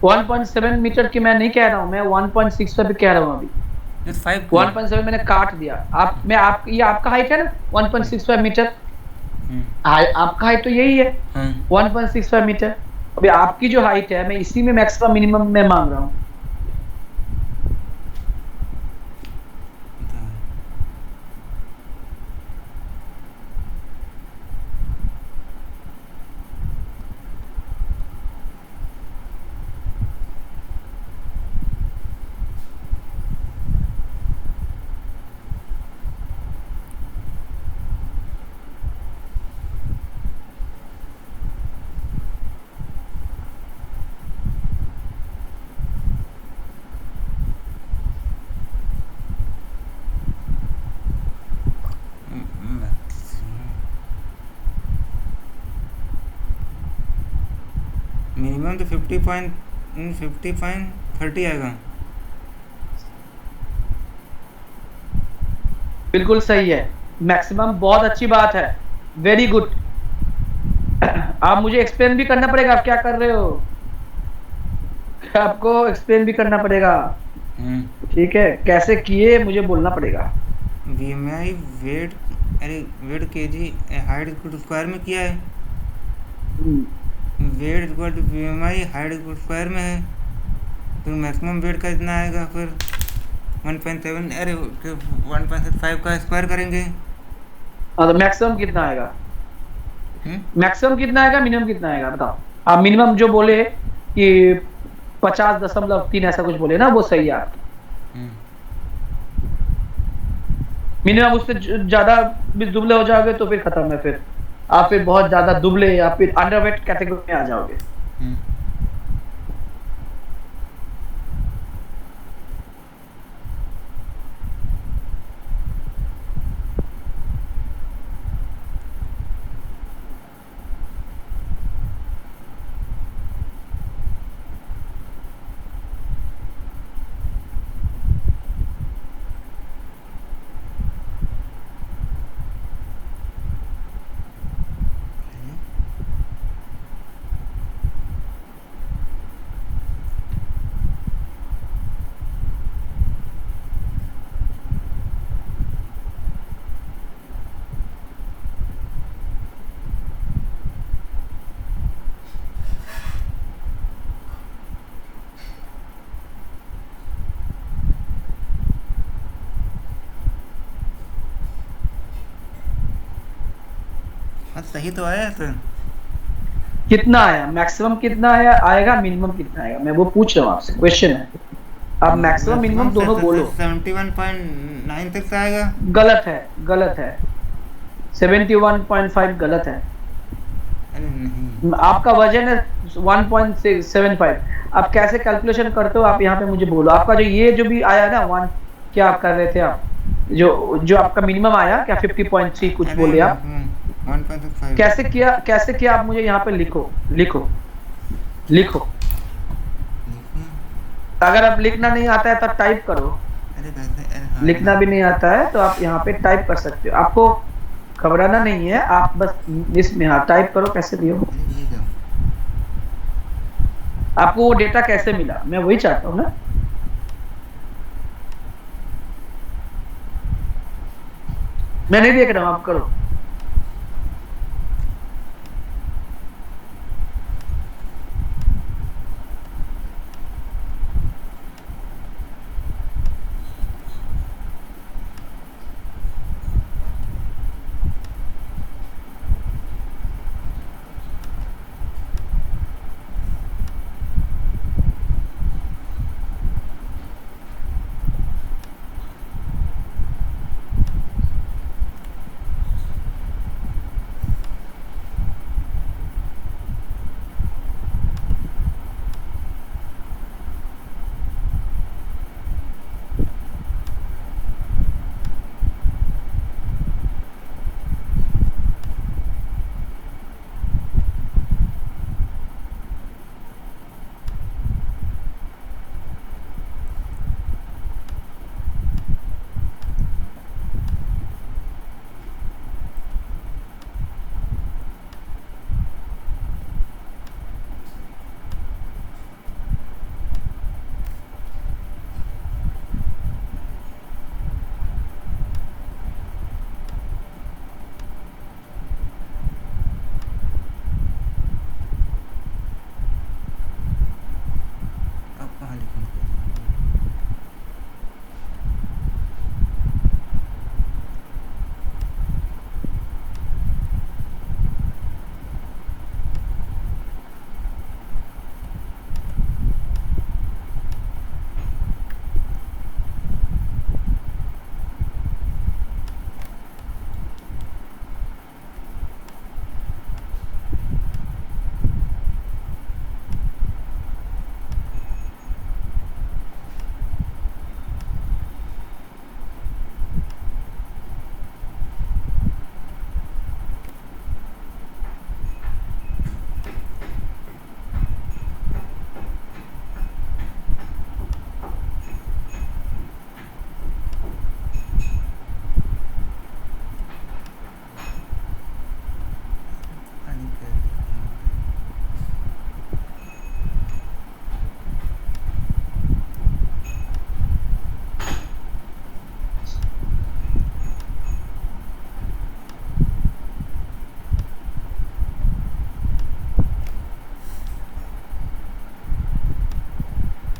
1.7 मीटर की मैं नहीं कह रहा हूँ मैं 1.6 पे कह रहा हूँ अभी 1.7 मैंने काट दिया ये आपका हाइट है ना 1.65 मीटर आपका हाइट तो यही है हाँ 1.65 मीटर। अभी आपकी जो हाइट है मैं इसी में मैक्सिमम मिनिमम में मांग रहा हूँ। बताओ। मिनिमम तो 50.30 आएगा। बिल्कुल सही है, मैक्सिमम बहुत अच्छी बात है, वेरी गुड। आप मुझे एक्सप्लेन भी करना पड़ेगा आप क्या कर रहे हो, आपको एक्सप्लेन भी करना पड़ेगा। ठीक है, कैसे किए मुझे बोलना पड़ेगा। बीएमआई वेट, अरे weight kg height equal square में किया है। Weight equal to BMI height equal square में है, फिर मैक्सिमम वेट का इतना आएगा, फिर 1.7 अरे 1.5 का स्क्वायर करेंगे। हाँ तो मैक्सिमम कितना आएगा, हम्म? मैक्सिमम कितना आएगा मिनिमम कितना आएगा बताओ। आप मिनिमम जो बोले कि 50.3 ऐसा कुछ बोले ना, वो सही है आपकी। हम्म। मिनिमम उससे ज्यादा भी दुबले हो जाओगे तो फिर खत्म है, फिर आप फिर बहुत ज्यादा दुबले या फिर अंडरवेट कैटेगरी में आ जाओगे। हम्म। हाँ सही तो आया तो। कितना आया मैक्सिमम, कितना आया आएगा मिनिमम कितना आएगा, मैं वो पूछ रहा हूँ आपसे, क्वेश्चन है। आप मैक्सिमम मिनिमम दोनों बोलो। 71.9 तक से आएगा। गलत है, गलत है, 71.5 गलत है। अरे नहीं, आपका वजन है 1.75। आप कैसे कैलकुलेशन करते हो आप यहाँ पे मुझे बोलो। आपका जो ये जो भी आया ना वन, क्या आप कर रहे थे आप, जो जो आपका मिनिमम आया क्या 50.3 कुछ अरे बोले आप, 1.5 कैसे किया, कैसे किया आप मुझे यहाँ पे लिखो, लिखो लिखो। अगर आप लिखना नहीं आता है तो टाइप करो, अरे कैसे, अरे हाँ लिखना भी नहीं आता है तो आप यहाँ पे टाइप कर सकते हो। आपको घबराना नहीं है, आप बस इसमें हाँ टाइप करो कैसे दियो। अरे ये क्या, आपको वो डेटा कैसे मिला, मैं वही चाहता हूँ ना। मैं नहीं देख रहा हूँ, आप करो।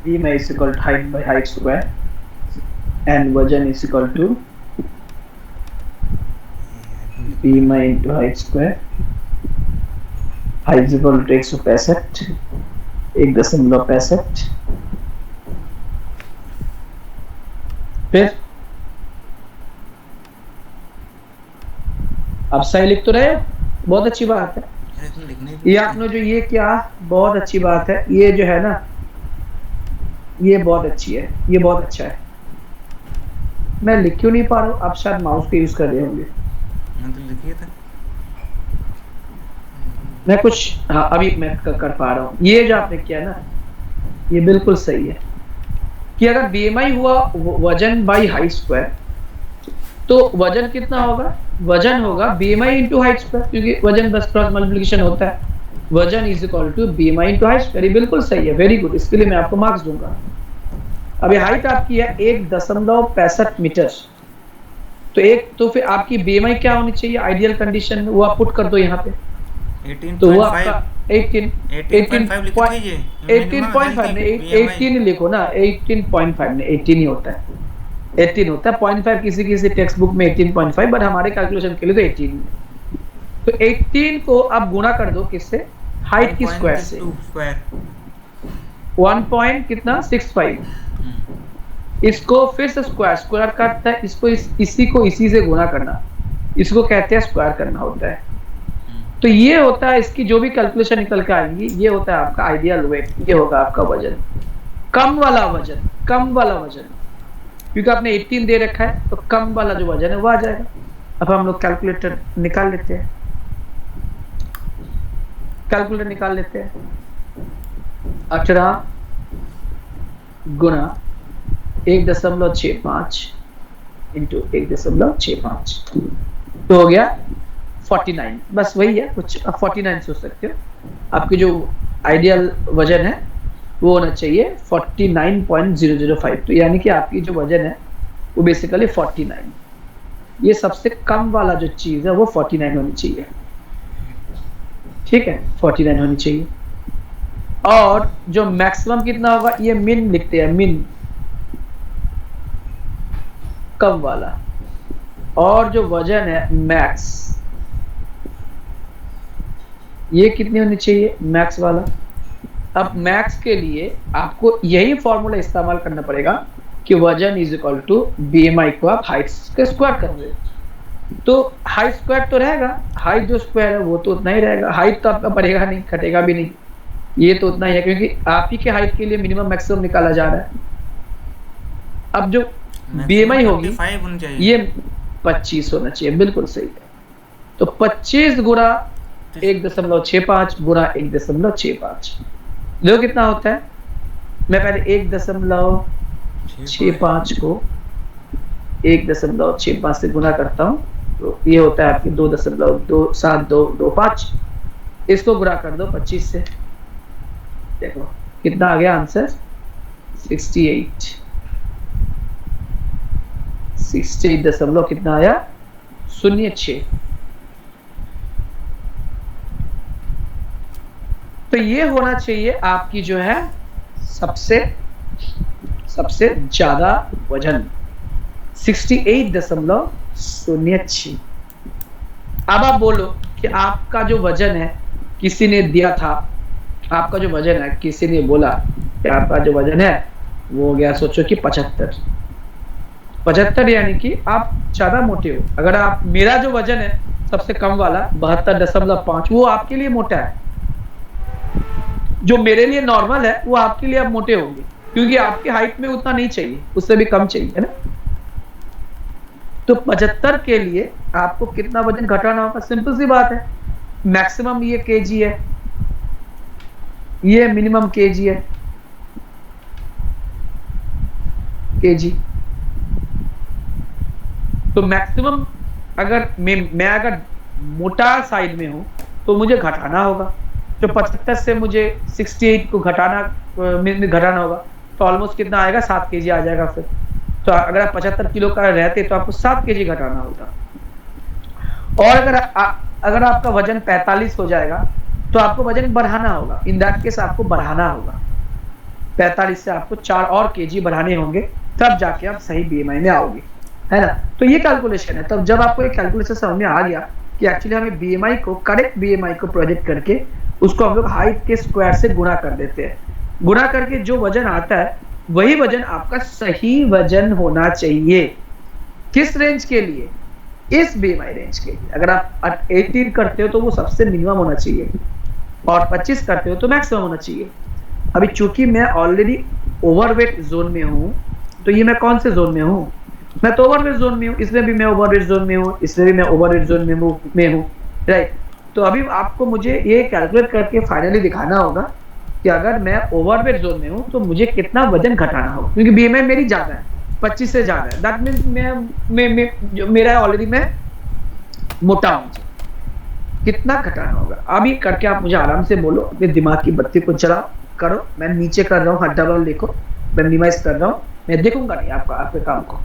BMI is equal to height by height square and वजन is equal to BMI into height square, height is equal to 165, 1.65। फिर आप सही लिख तो रहे हो, बहुत अच्छी बात है। ये आपने जो ये क्या, बहुत अच्छी बात है। ये जो है ना, ये बहुत अच्छी है, ये बहुत अच्छा है। मैं लिख क्यों नहीं पा रहा हूँ? आप शायद माउस का यूज कर रहे होंगे। मैं कुछ हाँ अभी मैं कर पा रहा हूँ। ये जो आपने किया ना, ये बिल्कुल सही है कि अगर BMI हुआ वजन बाई हाइट स्क्वायर, तो वजन कितना होगा? वजन होगा BMI इंटू हाइट स्क्वायर, क्योंकि वजन बस क्रॉस मल्टीप्लिकेशन होता है। वजन is equal to BMI into height square. बिल्कुल सही है, वेरी गुड, इसके लिए मैं आपको मार्क्स दूंगा। अभी हाइट आपकी है 1.65 मीटर, तो एक तो फिर आपकी BMI क्या होनी चाहिए आइडियल कंडीशन में, वो आप पुट कर दो यहाँ पे। 18.5 तो वो आपका 18 लिखो ना, 18.5 नहीं 18 ही होता है, 18 होता है। 0.5 किसी किसी टेक्स्ट बुक में 18.5, बट हमारे कैलकुलेशन के लिए तो 18 है। तो 18 को आप गुणा कर दो किससे? हाइट की स्क्वायर से। 1 कितना 65, इसको फिर से स्क्वायर करता है, इसको इसी को इसी से गुणा करना, इसको कहते हैं स्क्वायर करना होता है। तो ये होता है इसकी जो भी कैलकुलेशन निकल के आएंगी, ये होता है आपका आइडियल वेट, ये होगा आपका वजन, कम वाला वजन, कम वाला वजन, क्योंकि आपने 18 दे रखा है, तो कम वाला जो वजन है वो आ जाएगा। अब हम लोग कैलकुलेटर निकाल लेते हैं, कैलकुलेटर निकाल लेते हैं। 18 गुणा 1.65 इंटू 1.65 तो हो गया 49। बस वही है, कुछ 49 सोच सकते हो। आपकी जो आइडियल वजन है वो होना चाहिए 49.005। तो यानी कि आपकी जो वजन है वो बेसिकली 49, ये सबसे कम वाला जो चीज है वो 49 होनी चाहिए। ठीक है, 49 होनी चाहिए। और जो मैक्सिमम कितना होगा, ये मिन लिखते हैं, मिन कम वाला, और जो वजन है मैक्स, ये कितनी होनी चाहिए? मैक्स वाला। अब मैक्स के लिए आपको यही फॉर्मूला इस्तेमाल करना पड़ेगा कि वजन इज इक्वल टू BMI को आप हाइट के स्क्वायर कर रहे हो, तो हाइट स्क्वायर तो रहेगा, हाइट जो स्क्वायर है वो तो उतना ही रहेगा, हाइट तो आपका बढ़ेगा नहीं, घटेगा भी नहीं, ये तो उतना ही है, क्योंकि आप ही के हाइट के लिए मिनिमम मैक्सिमम निकाला जा रहा है। अब जो BMI होगी ये 25 होना चाहिए, बिल्कुल सही है। तो 25 गुणा 1.65 गुणा 1.65, देखो कितना होता है। मैं पहले 1.65 को 1.65 से गुणा करता हूँ, तो ये होता है आपकी 2.7225। इसको गुणा कर दो 25 से, देखो कितना आ गया आंसर, 68 दशमलव कितना आया, 06। तो ये होना चाहिए आपकी जो है सबसे ज्यादा वजन, 68.06। अब आप बोलो कि आपका जो वजन है किसी ने दिया था, आपका जो वजन है किसी ने बोला कि आपका जो वजन है वो हो गया, सोचो कि 75, यानी कि आप ज्यादा मोटे हो। अगर आप, मेरा जो वजन है सबसे कम वाला 72.5, वो आपके लिए मोटा है, जो मेरे लिए नॉर्मल है वो आपके लिए आप मोटे होंगे, क्योंकि आपकी हाइट में उतना नहीं चाहिए, उससे भी कम चाहिए, है ना। तो 75 के लिए आपको कितना वजन घटाना होगा? सिंपल सी बात है, मैक्सिमम ये केजी है, ये मिनिमम केजी है, केजी। तो मैक्सिमम अगर मैं अगर मोटा साइड में हूं तो मुझे घटाना होगा, तो 75 से मुझे 68 को घटाना होगा, तो ऑलमोस्ट कितना आएगा, 7 केजी आ जाएगा फिर। तो अगर आप 75 किलो का रहते तो आपको 7 केजी घटाना होगा। और अगर आपका वजन 45 हो जाएगा तो आपको वजन बढ़ाना होगा, इन दैट केस आपको बढ़ाना होगा। 45 से आपको 4 और केजी बढ़ाने होंगे, तब जाके आप सही बीएमआई में आओगे, है ना। तो ये कैलकुलेशन है। तब जब आपको एक कैलकुलेशन समझ में आ गया कि एक्चुअली हमें बीएमआई को, करेक्ट बीएमआई को प्रोजेक्ट करके उसको हम लोग हाइट के स्क्वायर से गुणा कर देते हैं। गुणा करके जो वजन आता है वही वजन आपका सही वजन होना चाहिए। किस रेंज के लिए? इस बीएमआई रेंज के लिए। अगर आप 18 करते हो तो वो सबसे मिनिमम होना चाहिए, और 25 करते हो तो मैक्सिमम होना चाहिए। अभी चूंकि मैं ऑलरेडी ओवरवेट जोन में हूँ, तो ये मैं कौन से जोन में हूँ? मैं तो ओवरवेट जोन में हूँ, इसमें भी मैं ओवरवेट जोन में हूँ, इसमें भी मैं ओवरवेट जोन में हूँ, राइट। तो अभी आपको मुझे ये कैलकुलेट करके फाइनली दिखाना होगा कि अगर मैं ओवरवेट जोन में हूँ तो मुझे कितना वजन घटाना होगा, क्योंकि बीएमआई मेरी ज्यादा है, 25 से ज्यादा है। दैट मीन्स जो मेरा ऑलरेडी मैं मोटा हूँ, कितना घटाना होगा। अभी करके आप मुझे आराम से बोलो, अपने दिमाग की बत्ती को चलाओ, करो। मैं नीचे कर रहा हूँ, हाथ डबल देखो, मैं मिनिमाइज कर रहा हूँ, मैं देखूंगा नहीं आपके काम को,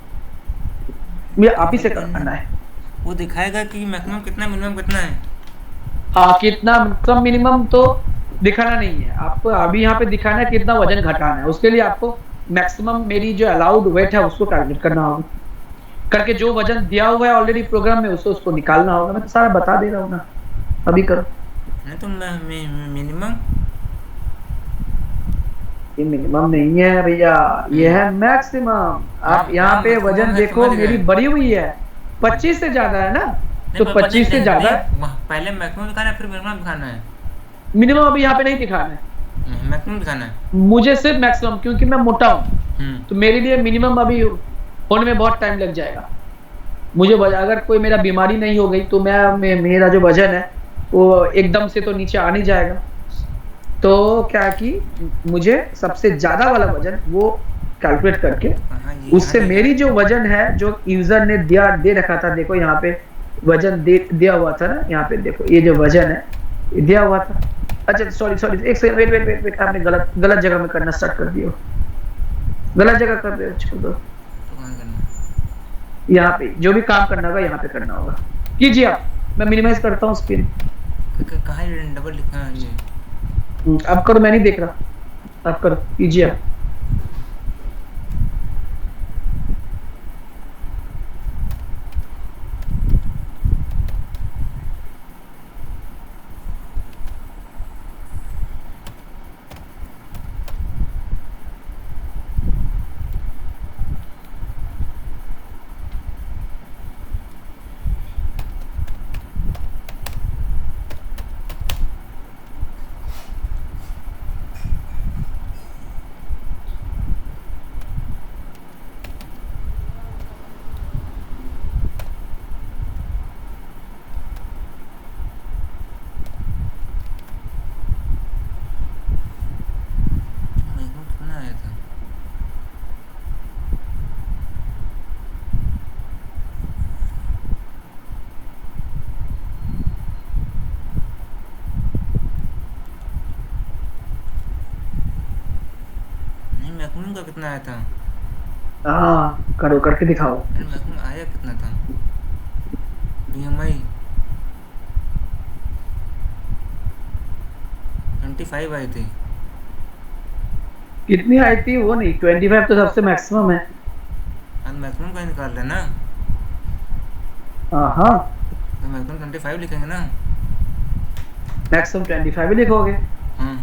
मुझे आप ही से करना है। वो दिखाएगा कि मैक्सिमम कितना मिनिमम कितना है। हाँ, कितना कम मिनिमम तो दिखाना नहीं है आपको, अभी यहाँ पे दिखाना है कितना वजन घटाना है। उसके लिए आपको मैक्सिमम मेरी जो अलाउड वेट है उसको कैलकुलेट करना होगा, करके जो वजन दिया हुआ है ऑलरेडी प्रोग्राम में उसको निकालना होगा। मैं तो सारा बता दे रहा हूँ ना, अभी करो। नहीं तो मिनिमम, ये मिनिमम नहीं है भैया, ये है मैक्सिमम। आप यहाँ पे वजन देखो, मेरी बढ़ी हुई है, 25 से ज्यादा है ना, तो 25 से ज्यादा पहले मैक्सिमम दिखाना है फिर मिनिमम दिखाना है। मिनिमम अभी यहाँ पे नहीं दिखाना है, मैक्सिमम दिखाना है मुझे सिर्फ मैक्सिमम, क्योंकि मैं मोटा हूँ तो मेरे लिए मिनिमम अभी होने में बहुत टाइम लग जाएगा। मुझे अगर कोई मेरा बीमारी नहीं हो गई तो मेरा जो वजन है वो एकदम से तो नीचे आ नहीं जाएगा। तो क्या कि मुझे सबसे ज्यादा वाला वजन वो कैलकुलेट करके उससे मेरी जो वजन है, जो यूजर ने दे रखा था, देखो यहाँ पे वजन दिया हुआ था ना, यहाँ पे देखो ये जो वजन है ये दिया हुआ था। अच्छा सॉरी एक सेकंड, वेट, आपने गलत जगह में करना स्टार्ट कर दिया, गलत जगह कर रहे हो, छोड़ दो। यहाँ पे जो भी काम करना होगा यहाँ पे करना होगा, कीजिए आप। मैं मिनिमाइज करता हूँ स्क्रीन। कहाँ डबल लिखा है ये? अब करो, मैं नहीं देख रहा, आप करो, कीजिए आप। मैक्सिमम का कितना आया था? हाँ करो, करके दिखाओ। मैक्सिमम आया कितना था? बीएमआई 25 आई थी। कितनी आई थी वो नहीं, 25 तो सबसे मैक्सिमम है। मैक्सिमम का निकाल लेना। हाँ तो मैक्सिमम 25 लिखेंगे ना, मैक्सिमम 25 ही लिखोगे। हाँ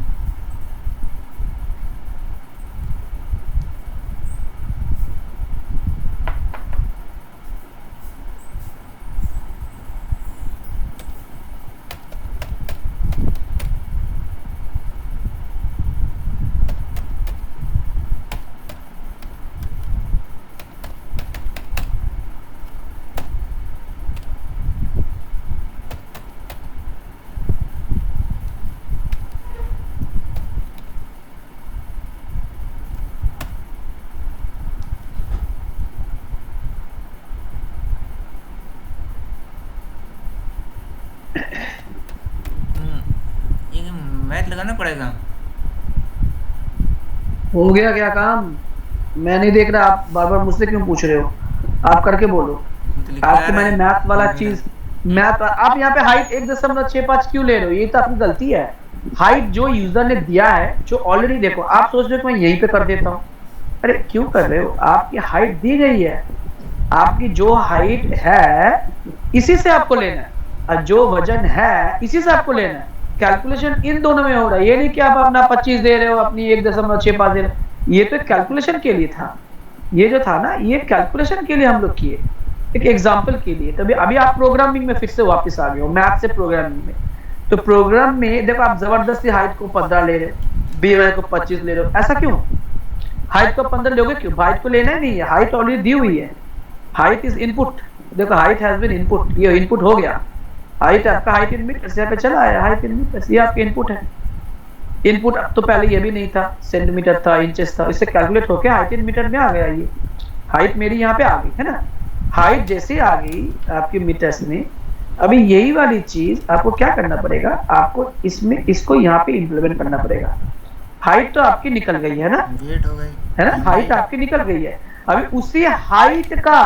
मैथ लगाना पड़ेगा। हो गया क्या काम? मैं नहीं देख रहा, आप बार बार मुझसे क्यों पूछ रहे हो? आप करके बोलो। आपको मैंने मैथ वाला चीज, मैथ आप यहाँ पे हाइट 1.65 क्यों ले रहे हो? ये तो आपकी गलती है। हाइट जो यूजर ने दिया है, जो ऑलरेडी, देखो आप सोच रहे हो कि मैं यहीं पे कर देता हूँ, अरे क्यों कर रहे हो, आपकी हाइट दी गई है, आपकी जो हाइट है इसी से आपको लेना है, और जो वजन है इसी से आपको लेना है। कैलकुलेशन इन दोनों में हो रहा है, ये नहीं कि आप अपना 25 दे रहे हो, अपनी 1.65 दे रहे हो। ये तो कैलकुलेशन के लिए था, ये जो था ना, ये कैलकुलेशन के लिए हम लोग किए, एक एग्जाम्पल के लिए। तभी अभी आप प्रोग्रामिंग में फिर से वापस आ गए हो, मैथ से प्रोग्रामिंग में। तो प्रोग्राम में देखो, आप जबरदस्ती हाइट को 15 ले रहे हो, बीएमआई को 25 ले रहे हो, ऐसा क्यों? हाइट को 15 लोगे क्यों? हाइट को लेना ही नहीं है, हाइट ऑलरेडी दी हुई है। हाइट इज इनपुट, देखो हाइट हैज बीन इनपुट, ये इनपुट हो गया। हाइट आपका हाइट इन मीटर्स यहाँ पे चला आया, हाइट इन मीटर्स, ये आपका इनपुट है। इनपुट अब तो पहले ये भी नहीं था, सेंटीमीटर था, इंचेस था, इससे कैलकुलेट होकर हाइट इन मीटर में आ गया। ये हाइट मेरी यहाँ पे आ गई है ना, हाइट जैसे आ गई आपकी मीटर्स में। अभी यही वाली चीज आपको क्या करना पड़ेगा, आपको इसमें इसको यहाँ पे इम्प्लीमेंट करना पड़ेगा। हाइट तो आपकी निकल गई है ना, वेट हो गई है ना, हाइट आपकी निकल गई है। अभी उसी हाइट का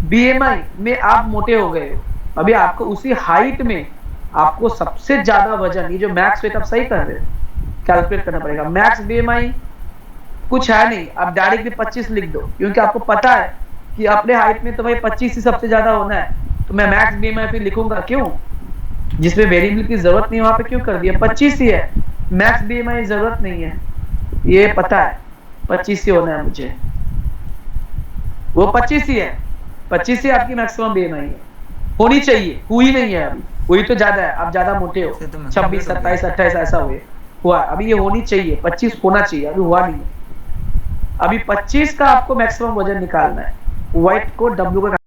बीएमआई में आप मोटे हो गए, अभी आपको उसी हाइट में आपको सबसे ज्यादा वजन, ये जो मैक्स वेट आप सही कर रहे हो, कैलकुलेट करना पड़ेगा। मैक्स बीएमआई कुछ है नहीं, आप डायरेक्टली 25 लिख दो, क्योंकि आपको पता है कि अपने हाइट में तो भाई 25 ही सबसे ज्यादा होना है। तो मैं मैक्स बीएमआई फिर लिखूंगा क्यों, जिसमें वेरिएबल की जरूरत नहीं, वहां पे क्यों कर दिया? 25 ही है, मैक्स बीएमआई जरूरत नहीं है, ये पता है 25 ही होना है मुझे, वो 25 ही है, 25 ही आपकी मैक्सिमम बीएमआई है, होनी चाहिए, हुई नहीं है अभी, हुई तो ज्यादा है, आप ज्यादा मोटे हो, 26, 27, 28 ऐसा हुआ, अभी ये होनी चाहिए 25 होना चाहिए, अभी हुआ नहीं है। अभी 25 का आपको मैक्सिमम वजन निकालना है, वाइट को डब्ल्यू का